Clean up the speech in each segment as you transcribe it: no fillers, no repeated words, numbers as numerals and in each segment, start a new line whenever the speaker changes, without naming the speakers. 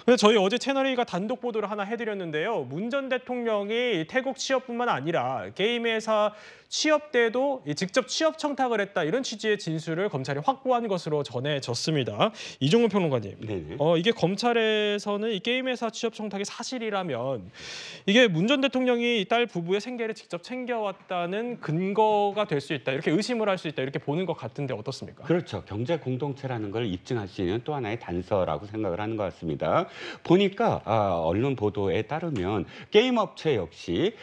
근데 저희 어제 채널A가 단독 보도를 하나 해드렸는데요. 문 전 대통령이 태국 취업뿐만 아니라 게임 회사 취업 때도 직접 취업 청탁을 했다 이런 취지의 진술을 검찰이 확보한 것으로 전해졌습니다. 이종훈 평론가님,
네네.
이게 검찰에서는 이 게임 회사 취업 청탁이 사실이라면 이게 문 전 대통령이 딸 부부의 생계를 직접 챙겨왔다는 근거가 될 수 있다 이렇게 의심을 할 수 있다 이렇게 보는 것 같은데 어떻습니까?
그렇죠. 경제 공동체라는 걸 입증할 수 있는 또 하나의 단서라고 생각을 하는 것 같습니다. 보니까 언론 보도에 따르면 게임 업체 역시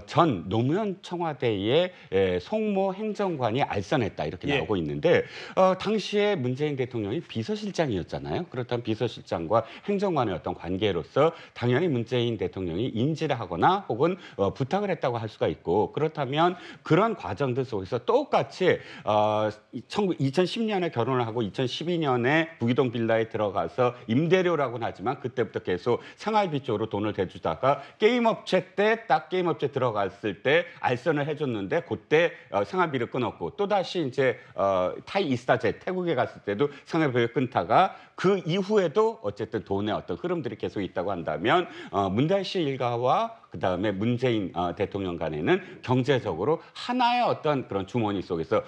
전 노무현 청와대의 송모 행정관이 알선했다 이렇게 나오고 있는데 당시에 문재인 대통령이 비서실장이었잖아요. 그렇다면 비서실장과 행정관의 어떤 관계로서 당연히 문재인 대통령이 인지를 하거나 혹은 부탁을 했다고 할 수가 있고 그렇다면 그런 과정들 속에서 똑같이 2010년에 결혼을 하고 2012년에 부기동 빌라에 들어가서 임대료라고는 하지만 그때부터 계속 생활비 쪽으로 돈을 대주다가 게임업체 때 딱 게임업체 들어갔을 때 알선을 해줬는데 그때 생활비를 끊었고 또다시 이제 타이 이스타제 태국에 갔을 때도 생활비를 끊다가 그 이후에도 어쨌든 돈의 어떤 흐름들이 계속 있다고 한다면 문달 씨 일가와 그다음에 문재인 대통령 간에는 경제적으로 하나의 어떤 그런 주머니 속에서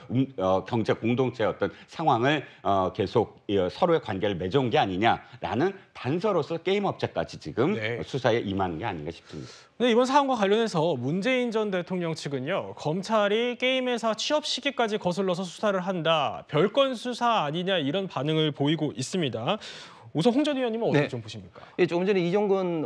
경제 공동체의 어떤 상황을 계속 서로의 관계를 맺어온 게 아니냐라는 단서로서 게임 업체까지 지금 수사에 임하는 게 아닌가 싶습니다.
네, 이번 사안과 관련해서 문재인 전 대통령 측은요. 검찰이 게임 회사 취업 시기까지 거슬러서 수사를 한다. 별건 수사 아니냐 이런 반응을 보이고 있습니다. 우선 홍 전 의원님은 어떻게 좀 보십니까?
예, 조금 전에 이종근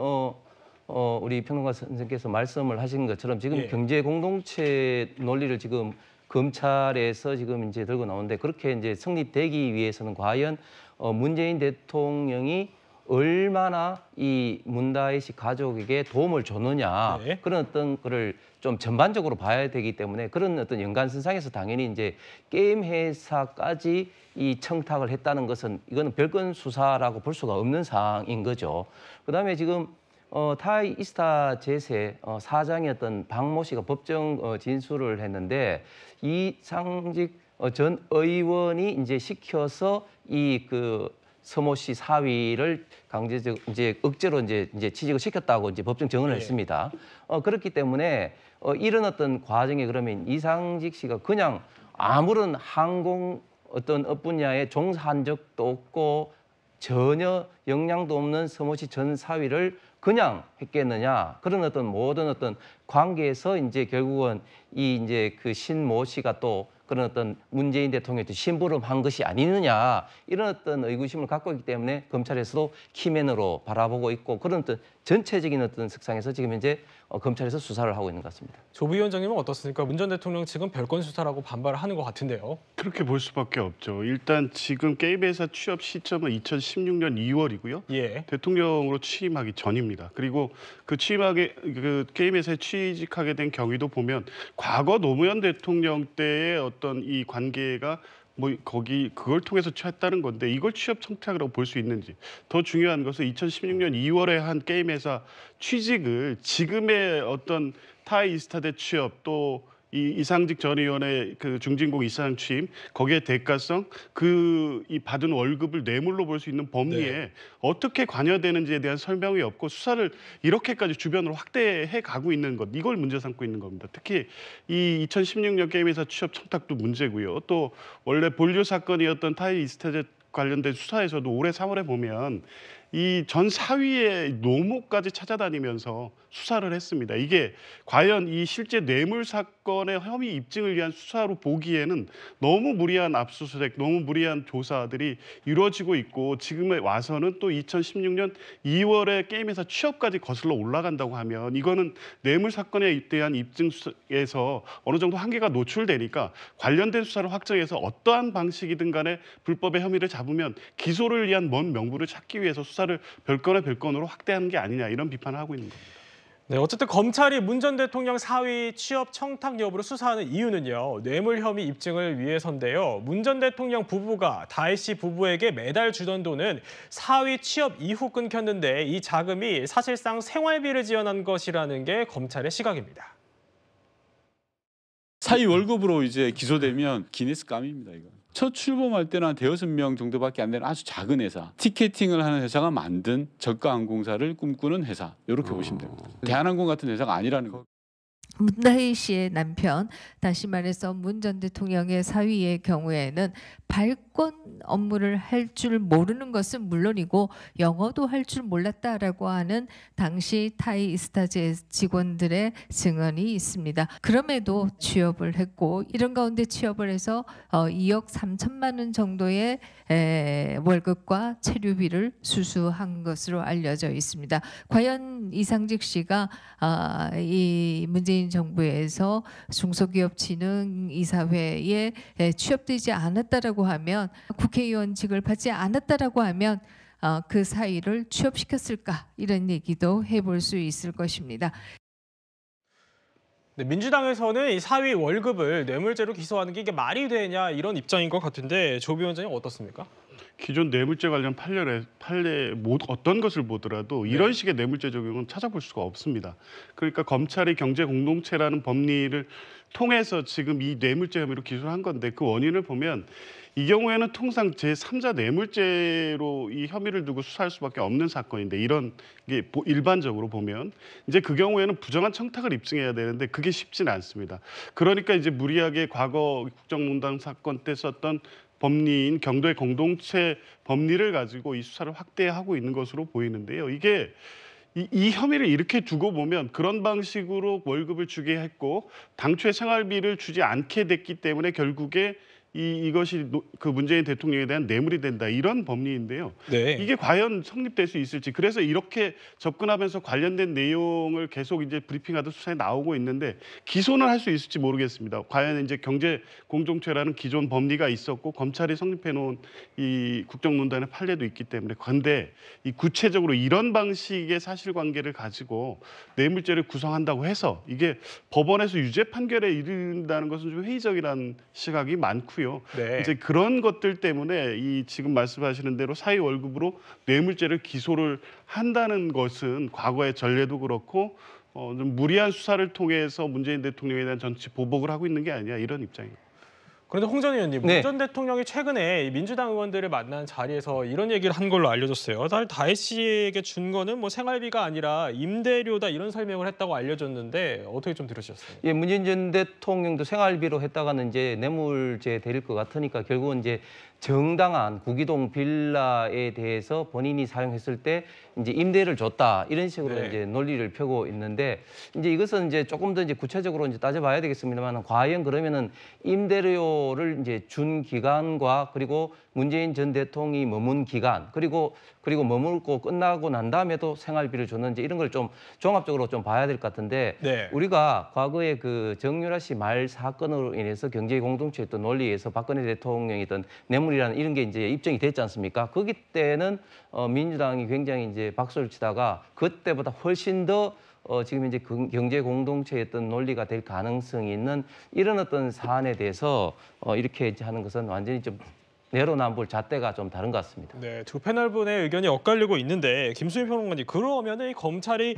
우리 평론가 선생님께서 말씀을 하신 것처럼 지금 경제 공동체 논리를 지금 검찰에서 지금 이제 들고 나오는데 그렇게 이제 성립되기 위해서는 과연 문재인 대통령이 얼마나 이 문다혜 씨 가족에게 도움을 줬느냐 그런 어떤 거를 좀 전반적으로 봐야 되기 때문에 그런 어떤 연관선상에서 당연히 이제 게임 회사까지 이 청탁을 했다는 것은 이거는 별건 수사라고 볼 수가 없는 사항인 거죠. 그다음에 지금 타이 이스타 제세 사장이었던 박모 씨가 법정 진술을 했는데 이상직 전 의원이 이제 시켜서 이 서모 씨 사위를 강제적 이제 억지로 이제 취직을 시켰다고 이제 법정 증언을 했습니다. 그렇기 때문에 이런 어떤 과정에 그러면 이상직 씨가 그냥 아무런 항공 어떤 분야에 종사한 적도 없고 전혀 역량도 없는 서모 씨 전 사위를 그냥 했겠느냐 그런 어떤 모든 어떤 관계에서 이제 결국은 이 이제 신모 씨가 또 그런 어떤 문재인 대통령한테 심부름한 것이 아니느냐 이런 어떤 의구심을 갖고 있기 때문에 검찰에서도 키맨으로 바라보고 있고 그런 어떤 전체적인 어떤 색상에서 지금 현재 검찰에서 수사를 하고 있는 것 같습니다.
조 부위원장님은 어떻습니까? 문 전 대통령 측은 별건 수사라고 반발을 하는 것 같은데요.
그렇게 볼 수밖에 없죠. 일단 지금 게임회사 취업 시점은 2016년 2월이고요. 대통령으로 취임하기 전입니다. 그리고 그 게임회사에 취직하게 된 경위도 보면 과거 노무현 대통령 때의 어떤 이 관계가 그걸 통해서 했다는 건데 이걸 취업 청탁이라고 볼 수 있는지 더 중요한 것은 2016년 2월에 한 게임회사 취직을 지금의 어떤 타이 이스타대 취업 또 이상직 전 의원의 중진공 이사장 취임 거기에 대가성 이 받은 월급을 뇌물로 볼 수 있는 법리에 어떻게 관여되는지에 대한 설명이 없고 수사를 이렇게까지 주변으로 확대해 가고 있는 것 이걸 문제 삼고 있는 겁니다. 특히 이 2016년 게임회사 취업 청탁도 문제고요. 또 원래 본류 사건이었던 타이 이스타제 관련된 수사에서도 올해 3월에 보면 이 전 사위의 노모까지 찾아다니면서 수사를 했습니다. 이게 과연 이 실제 뇌물 사건의 혐의 입증을 위한 수사로 보기에는 너무 무리한 압수수색, 너무 무리한 조사들이 이루어지고 있고 지금에 와서는 또 2016년 2월에 게임회사 취업까지 거슬러 올라간다고 하면 이거는 뇌물 사건에 대한 입증에서 어느 정도 한계가 노출되니까 관련된 수사를 확정해서 어떠한 방식이든 간에 불법의 혐의를 잡으면 기소를 위한 먼 명분을 찾기 위해서 수사를 별건의 별건으로 확대하는 게 아니냐 이런 비판을 하고 있는 겁니다.
네, 어쨌든 검찰이 문 전 대통령 사위 취업 청탁 여부를 수사하는 이유는요. 뇌물 혐의 입증을 위해서인데요. 문 전 대통령 부부가 다혜 씨 부부에게 매달 주던 돈은 사위 취업 이후 끊겼는데 이 자금이 사실상 생활비를 지원한 것이라는 게 검찰의 시각입니다.
사위 월급으로 이제 기소되면 기네스감입니다, 이거. 첫 출범할 때는 한 5-6명 정도밖에 안 되는 아주 작은 회사, 티켓팅을 하는 회사가 만든 저가 항공사를 꿈꾸는 회사, 이렇게 보시면 됩니다. 대한항공 같은 회사가 아니라는 거.
문다희 씨의 남편, 다시 말해서 문 전 대통령의 사위의 경우에는 발권 업무를 할 줄 모르는 것은 물론이고 영어도 할 줄 몰랐다라고 하는 당시 타이스타제 직원들의 증언이 있습니다. 그럼에도 취업을 했고 이런 가운데 취업을 해서 2억 3천만 원 정도의 월급과 체류비를 수수한 것으로 알려져 있습니다. 과연 이상직 씨가 이 문재인 정부에서 중소기업진흥이사회에 취업되지 않았다라고 하면, 국회의원직을 받지 않았다라고 하면 그 사이를 취업시켰을까, 이런 얘기도 해볼 수 있을 것입니다.
네, 민주당에서는 이 사위 월급을 뇌물죄로 기소하는 게 이게 말이 되냐, 이런 입장인 것 같은데 조 위원장님 어떻습니까?
기존 뇌물죄 관련 판례 어떤 것을 보더라도 이런 식의 뇌물죄 적용은 찾아볼 수가 없습니다. 그러니까 검찰이 경제공동체라는 법리를 통해서 지금 이 뇌물죄 혐의로 기소를 한 건데, 그 원인을 보면 이 경우에는 통상 제3자 뇌물죄로 이 혐의를 두고 수사할 수밖에 없는 사건인데, 이런 게 일반적으로 보면 이제 그 경우에는 부정한 청탁을 입증해야 되는데 그게 쉽지는 않습니다. 그러니까 이제 무리하게 과거 국정농단 사건 때 썼던 법리인 경도의 공동체 법리를 가지고 이 수사를 확대하고 있는 것으로 보이는데요. 이게 이 혐의를 이렇게 두고 보면 그런 방식으로 월급을 주게 했고 당초에 생활비를 주지 않게 됐기 때문에 결국에 이것이 그 문재인 대통령에 대한 뇌물이 된다, 이런 법리인데요.
네.
이게 과연 성립될 수 있을지, 그래서 이렇게 접근하면서 관련된 내용을 계속 이제 브리핑하듯 수사에 나오고 있는데 기소는 할 수 있을지 모르겠습니다. 과연 이제 경제 공동체라는 기존 법리가 있었고 검찰이 성립해 놓은 이 국정농단의 판례도 있기 때문에, 그런데 이 구체적으로 이런 방식의 사실관계를 가지고 뇌물죄를 구성한다고 해서 이게 법원에서 유죄 판결에 이른다는 것은 좀 회의적이라는 시각이 많고요.
네.
이제 그런 것들 때문에 이 지금 말씀하시는 대로 사위 월급으로 뇌물죄를 기소를 한다는 것은 과거의 전례도 그렇고 좀 무리한 수사를 통해서 문재인 대통령에 대한 정치 보복을 하고 있는 게 아니냐, 이런 입장입니다.
그런데 홍 전 의원님, 문 전 대통령이 최근에 민주당 의원들을 만난 자리에서 이런 얘기를 한 걸로 알려졌어요. 다혜 씨에게 준 거는 뭐 생활비가 아니라 임대료다, 이런 설명을 했다고 알려졌는데 어떻게 좀 들으셨어요?
예, 문재인 전 대통령도 생활비로 했다가는 이제 뇌물죄 될 것 같으니까 결국은 이제 정당한 구기동 빌라에 대해서 본인이 사용했을 때 이제 임대를 줬다, 이런 식으로
네.
이제 논리를 펴고 있는데, 이제 이것은 이제 조금 더 이제 구체적으로 이제 따져봐야 되겠습니다만, 과연 그러면은 임대료를 이제 준 기간과 그리고 문재인 전 대통령이 머문 기간, 그리고 머물고 끝나고 난 다음에도 생활비를 줬는지, 이런 걸 좀 종합적으로 좀 봐야 될 것 같은데,
네.
우리가 과거에 그 정유라 씨 말 사건으로 인해서 경제 공동체였던 논리에서 박근혜 대통령이 있던 뇌물이라는 이런 게 이제 입증이 됐지 않습니까? 거기 때는 민주당이 굉장히 이제 박수를 치다가 그때보다 훨씬 더 지금 이제 경제 공동체였던 논리가 될 가능성이 있는 이런 어떤 사안에 대해서 이렇게 이제 하는 것은 완전히 좀 내로남불 잣대가 좀 다른 것 같습니다.
네, 두 패널분의 의견이 엇갈리고 있는데, 김수민 평론가님, 그러면은 이 검찰이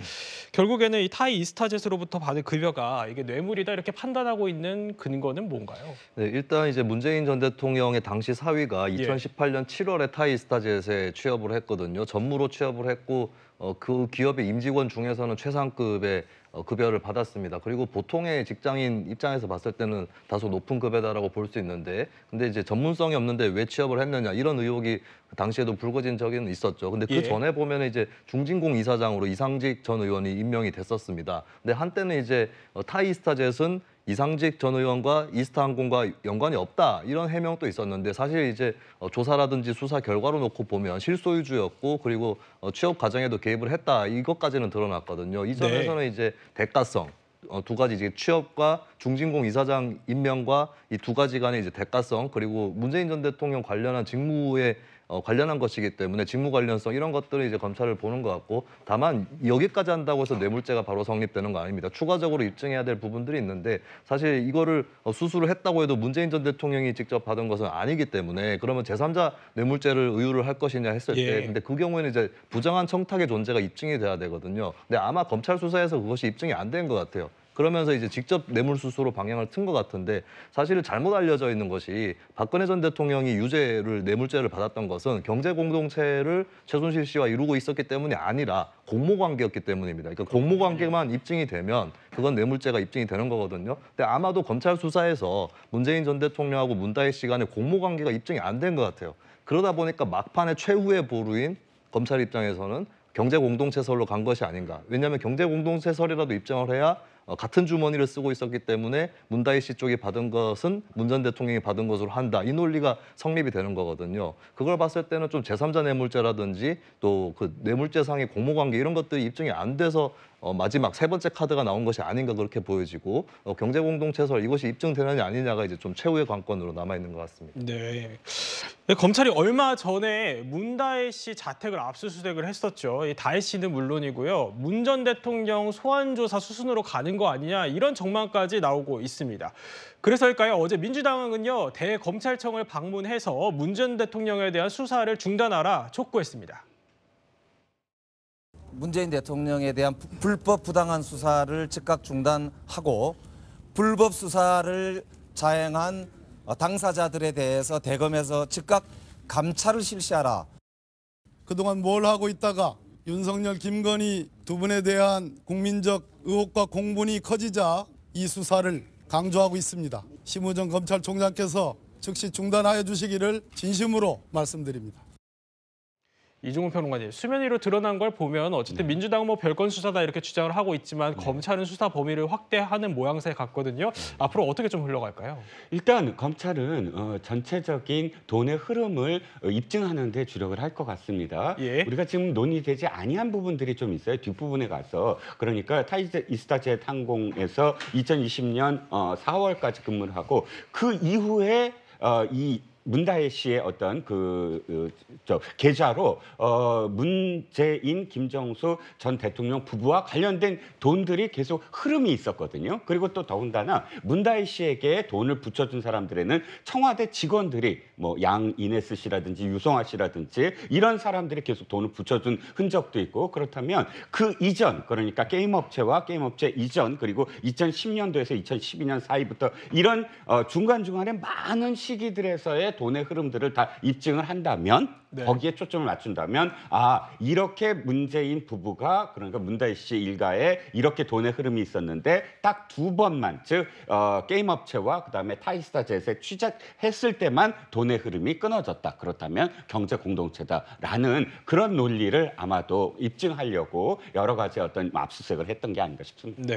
결국에는 이 타이 이스타젯으로부터 받은 급여가 이게 뇌물이다, 이렇게 판단하고 있는 근거는 뭔가요?
네, 일단 이제 문재인 전 대통령의 당시 사위가 2018년 7월에 타이 이스타젯에 취업을 했거든요. 전무로 취업을 했고 그 기업의 임직원 중에서는 최상급의 급여를 받았습니다. 그리고 보통의 직장인 입장에서 봤을 때는 다소 높은 급여다라고 볼 수 있는데, 근데 이제 전문성이 없는데 왜 취업을 했느냐, 이런 의혹이 당시에도 불거진 적은 있었죠. 근데 그 전에 보면 이제 중진공 이사장으로 이상직 전 의원이 임명이 됐었습니다. 근데 한때는 이제 타이스타젯은 이상직 전 의원과 이스타항공과 연관이 없다, 이런 해명도 있었는데, 사실 이제 조사라든지 수사 결과로 놓고 보면 실소유주였고 그리고 취업 과정에도 개입을 했다, 이것까지는 드러났거든요. 이 점에서는 이제 대가성, 두 가지, 이제 취업과 중진공 이사장 임명과 이 두 가지 간의 이제 대가성, 그리고 문재인 전 대통령 관련한 직무에 관련한 것이기 때문에 직무 관련성, 이런 것들을 이제 검찰을 보는 것 같고, 다만 여기까지 한다고 해서 뇌물죄가 바로 성립되는 거 아닙니다. 추가적으로 입증해야 될 부분들이 있는데, 사실 이거를 수수를 했다고 해도 문재인 전 대통령이 직접 받은 것은 아니기 때문에, 그러면 제3자 뇌물죄를 의유를 할 것이냐 했을 때, 근데 그 경우에는 이제 부정한 청탁의 존재가 입증이 돼야 되거든요. 근데 아마 검찰 수사에서 그것이 입증이 안 된 것 같아요. 그러면서 이제 직접 뇌물수수로 방향을 튼 것 같은데 사실은 잘못 알려져 있는 것이 박근혜 전 대통령이 유죄를 뇌물죄를 받았던 것은 경제 공동체를 최순실 씨와 이루고 있었기 때문이 아니라 공모관계였기 때문입니다. 그러니까 공모관계만 입증이 되면 그건 뇌물죄가 입증이 되는 거거든요. 근데 아마도 검찰 수사에서 문재인 전 대통령하고 문다혜 씨 간의 공모관계가 입증이 안 된 것 같아요. 그러다 보니까 막판에 최후의 보루인 검찰 입장에서는 경제 공동체설로 간 것이 아닌가. 왜냐하면 경제 공동체설이라도 입증을 해야 같은 주머니를 쓰고 있었기 때문에 문다혜 씨 쪽이 받은 것은 문 전 대통령이 받은 것으로 한다. 이 논리가 성립이 되는 거거든요. 그걸 봤을 때는 좀 제3자 뇌물죄라든지 또 그 뇌물죄상의 공모관계 이런 것들이 입증이 안 돼서 마지막 세 번째 카드가 나온 것이 아닌가 그렇게 보여지고 경제공동체설 이것이 입증되느냐 아니냐가 이제 좀 최후의 관건으로 남아있는 것 같습니다.
네. 검찰이 얼마 전에 문다혜 씨 자택을 압수수색을 했었죠. 이 다혜 씨는 물론이고요. 문 전 대통령 소환조사 수순으로 가는 거 아니냐 이런 전망까지 나오고 있습니다. 그래서일까요? 어제 민주당은요 대검찰청을 방문해서 문 전 대통령에 대한 수사를 중단하라 촉구했습니다.
문재인 대통령에 대한 불법 부당한 수사를 즉각 중단하고 불법 수사를 자행한 당사자들에 대해서 대검에서 즉각 감찰을 실시하라.
그동안 뭘 하고 있다가 윤석열, 김건희 두 분에 대한 국민적 의혹과 공분이 커지자 이 수사를 강조하고 있습니다. 심우정 검찰총장께서 즉시 중단하여 주시기를 진심으로 말씀드립니다.
이종훈 평론가님, 수면 위로 드러난 걸 보면 어쨌든 민주당은 뭐 별건 수사다 이렇게 주장을 하고 있지만 검찰은 수사 범위를 확대하는 모양새 같거든요. 앞으로 어떻게 좀 흘러갈까요?
일단 검찰은 전체적인 돈의 흐름을 입증하는 데 주력을 할 것 같습니다.
예.
우리가 지금 논의되지 아니한 부분들이 좀 있어요. 뒷부분에 가서. 그러니까 이스타젯 항공에서 2020년 4월까지 근무를 하고 그 이후에 이 문다혜 씨의 어떤 계좌로 문재인, 김정수 전 대통령 부부와 관련된 돈들이 계속 흐름이 있었거든요. 그리고 또 더군다나 문다혜 씨에게 돈을 붙여준 사람들에는 청와대 직원들이 뭐 양이네스 씨라든지 유성아 씨라든지 이런 사람들이 계속 돈을 붙여준 흔적도 있고 그렇다면 그 이전 그러니까 게임업체와 게임업체 이전 그리고 2010년도에서 2012년 사이부터 이런 중간중간에 많은 시기들에서의 돈의 흐름들을 다 입증을 한다면 거기에 초점을 맞춘다면 이렇게 문재인 부부가 그러니까 문다혜 씨 일가에 이렇게 돈의 흐름이 있었는데 딱 두 번만 즉 게임업체와 그다음에 타이스타젯에 취직했을 때만 돈의 흐름이 끊어졌다. 그렇다면 경제 공동체다라는 그런 논리를 아마도 입증하려고 여러 가지 어떤 압수수색을 했던 게 아닌가 싶습니다.
네.